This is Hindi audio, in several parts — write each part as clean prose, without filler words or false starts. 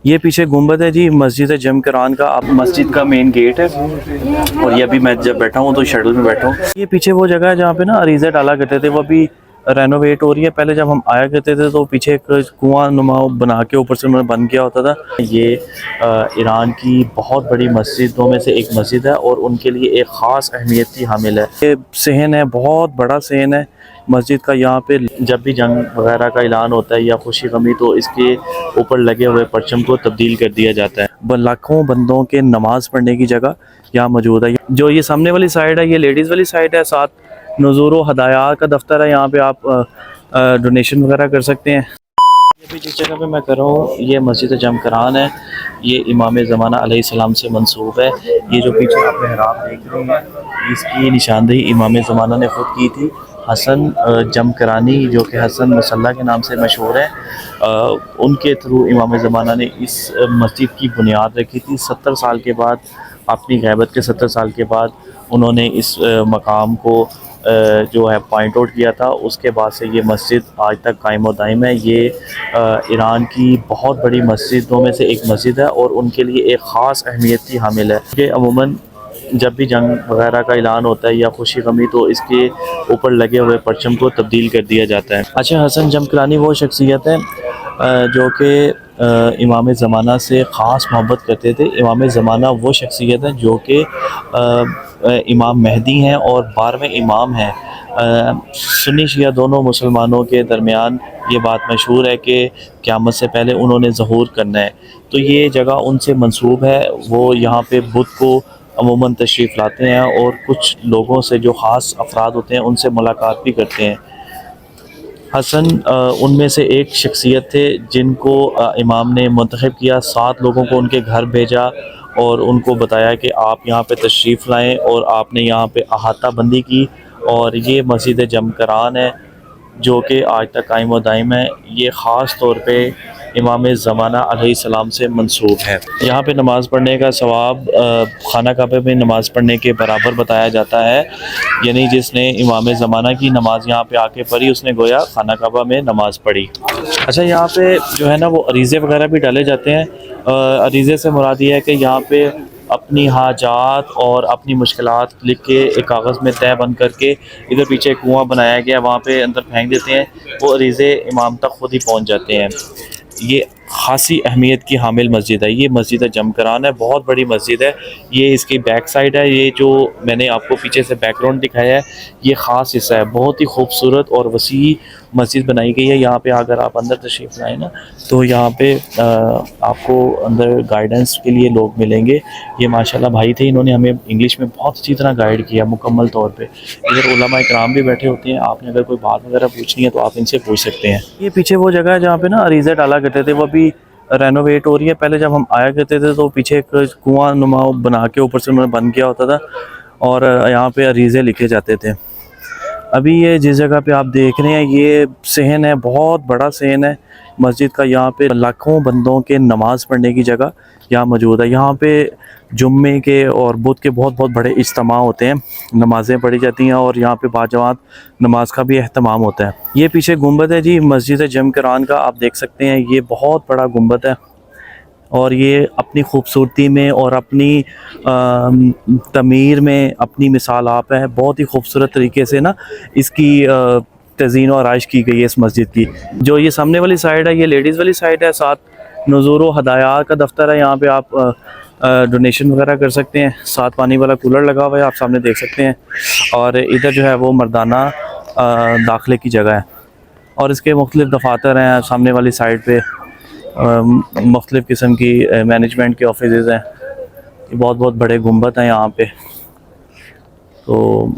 ये पीछे गुंबद है जी, मस्जिद जमकरान का। आप मस्जिद का मेन गेट है और ये अभी मैं जब बैठा हूँ तो शटल में बैठा हूँ। ये पीछे वो जगह है जहाँ पे ना अरीज़े डाला करते थे, वो अभी रेनोवेट हो रही है। पहले जब हम आया करते थे तो पीछे एक कुआं नुमा बना के ऊपर से उन्होंने बंद किया होता था। ये ईरान की बहुत बड़ी मस्जिदों में से एक मस्जिद है और उनके लिए एक ख़ास अहमियत की हामिल है। ये सहन है, बहुत बड़ा सहन है मस्जिद का। यहाँ पे जब भी जंग वगैरह का ऐलान होता है या खुशी गमी तो इसके ऊपर लगे हुए परचम को तब्दील कर दिया जाता है। लाखों बंदों के नमाज पढ़ने की जगह यहाँ मौजूद है। जो ये सामने वाली साइड है ये लेडीज़ वाली साइड है, साथ नज़ूर व हदायत का दफ्तर है। यहाँ पे आप डोनेशन वगैरह कर सकते हैं। अभी जिस जगह पे मैं कर रहा हूँ ये मस्जिद जमकरान है। ये इमाम ज़माना अलैहिस्सलाम से मंसूब है। ये जो पीछे आप मेहराब देख रहे हैं इसकी निशानदेही इमाम ज़माना ने ख़ुद की थी। हसन जमकरानी जो कि हसन मुसल्ला के नाम से मशहूर है, उनके थ्रू इमाम ज़माना ने इस मस्जिद की बुनियाद रखी थी। 70 साल के बाद, अपनी ग़ैबत के 70 साल के बाद उन्होंने इस मकाम को जो है पॉइंट आउट किया था। उसके बाद से ये मस्जिद आज तक कायम व दायम है। ये ईरान की बहुत बड़ी मस्जिदों में से एक मस्जिद है और उनके लिए एक ख़ास अहमियत की हामिल है कि अमूमन जब भी जंग वगैरह का ऐलान होता है या खुशी गमी तो इसके ऊपर लगे हुए परचम को तब्दील कर दिया जाता है। अच्छा, हसन जमकरानी वो शख्सियत है जो कि इमाम ज़माना से ख़ास मोहब्बत करते थे। इमाम ज़माना वो शख्सियत है जो कि इमाम मेहदी हैं और 12वें इमाम हैं। सुन्नी शिया दोनों मुसलमानों के दरमियान ये बात मशहूर है कि क़यामत से पहले उन्होंने ज़हूर करना है। तो ये जगह उनसे मंसूब है। वो यहाँ पे बुत को अमूमन तशरीफ़ लाते हैं और कुछ लोगों से जो ख़ास अफराद होते हैं उनसे मुलाकात भी करते हैं। हसन उनमें से एक शख्सियत थे जिनको इमाम ने मुंतखब किया। 7 लोगों को उनके घर भेजा और उनको बताया कि आप यहाँ पे तशरीफ़ लाएँ और आपने यहाँ पे अहाता बंदी की। और ये मस्जिद जमकरान है जो कि आज तक कायम व दायम है। ये ख़ास तौर पे इमाम ज़माना अलैहिस्सलाम से मंसूब है। यहाँ पे नमाज़ पढ़ने का सवाब खाना काबे में नमाज़ पढ़ने के बराबर बताया जाता है। यानी जिसने इमाम ज़माना की नमाज़ यहाँ पे आके पढ़ी उसने गोया खाना काबा में नमाज़ पढ़ी। अच्छा, यहाँ पे जो है ना वो अरीज़े वगैरह भी डाले जाते हैं। अरीज़े से मुराद ये है कि यहाँ पे अपनी हाजात और अपनी मुश्किलात लिख के एक कागज़ में तय बंद करके इधर पीछे कुआं बनाया गया वहाँ पे अंदर फेंक देते हैं। वो अरीज़े इमाम तक खुद ही पहुँच जाते हैं। ये ख़ासी अहमियत की हामिल मस्जिद है। ये मस्जिद जमकरान है, बहुत बड़ी मस्जिद है। ये इसकी बैक साइड है। ये जो मैंने आपको पीछे से बैकग्राउंड दिखाया है ये ख़ास हिस्सा है। बहुत ही खूबसूरत और वसी मस्जिद बनाई गई है। यहाँ पे अगर आप अंदर तशरीफ़ लाएँ ना तो यहाँ पे आपको अंदर गाइडेंस के लिए लोग मिलेंगे। ये माशाल्लाह भाई थे, इन्होंने हमें इंग्लिश में बहुत अच्छी तरह गाइड किया मुकम्मल तौर पे। इधर उलमा इकराम भी बैठे होते हैं। आपने अगर कोई बात वगैरह पूछनी है तो आप इनसे पूछ सकते हैं। ये पीछे वो जगह है जहाँ पे ना अरीज़े डाला करते थे, वो अभी रेनोवेट हो रही है। पहले जब हम आया करते थे तो पीछे एक कुआं नुमा बना के ऊपर से उन्होंने बंद किया होता था और यहाँ पे अरीज़े लिखे जाते थे। अभी ये जिस जगह पे आप देख रहे हैं ये सहन है, बहुत बड़ा सहन है मस्जिद का। यहाँ पे लाखों बंदों के नमाज़ पढ़ने की जगह यहाँ मौजूद है। यहाँ पे जुम्मे के और बुध के बहुत बहुत बड़े इज्तिमा होते हैं, नमाज़ें पढ़ी जाती हैं और यहाँ पे बाजमात नमाज का भी एहतमाम होता है। ये पीछे गुंबद है जी, मस्जिद जमकरान का। आप देख सकते हैं ये बहुत बड़ा गुंबद है और ये अपनी खूबसूरती में और अपनी तमीर में अपनी मिसाल आप है। बहुत ही खूबसूरत तरीके से ना इसकी तज़ीन और आराइश की गई है इस मस्जिद की। जो ये सामने वाली साइड है ये लेडीज़ वाली साइड है, साथ नज़ूर व हदायत का दफ्तर है। यहाँ पे आप डोनेशन वगैरह कर सकते हैं। साथ पानी वाला कूलर लगा हुआ है, आप सामने देख सकते हैं। और इधर जो है वो मर्दाना दाखिले की जगह है और इसके मुख्तलिफ़ दफातर हैं। सामने वाली साइड पे मुख्तलिफ़ किस्म की मैनेजमेंट के ऑफिस हैं। बहुत बहुत बड़े गुंबद हैं यहाँ पे। तो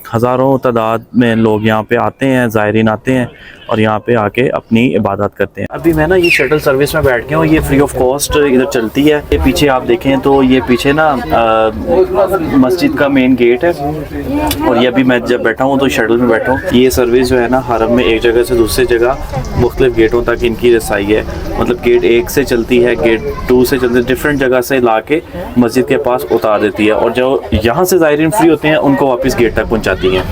हज़ारों तादाद में लोग यहाँ पे आते हैं, ज़ायरीन आते हैं और यहाँ पे आके अपनी इबादत करते हैं। अभी मैं ना ये शटल सर्विस में बैठ गया हूँ। ये फ्री ऑफ कॉस्ट इधर चलती है। ये पीछे आप देखें तो ये पीछे ना मस्जिद का मेन गेट है और ये अभी मैं जब बैठा हूँ तो शटल में बैठा हूँ। ये सर्विस जो है ना हरम में एक जगह से दूसरी जगह मुख्तलिफ गेटों तक इनकी रसाई है। मतलब गेट 1 से चलती है, गेट 2 से चलती है, डिफरेंट जगह से ला के मस्जिद के पास उतार देती है और जो यहाँ से ज़ायरीन फ्री होते हैं उनको वापस गेट तक पहुँचाती हैं।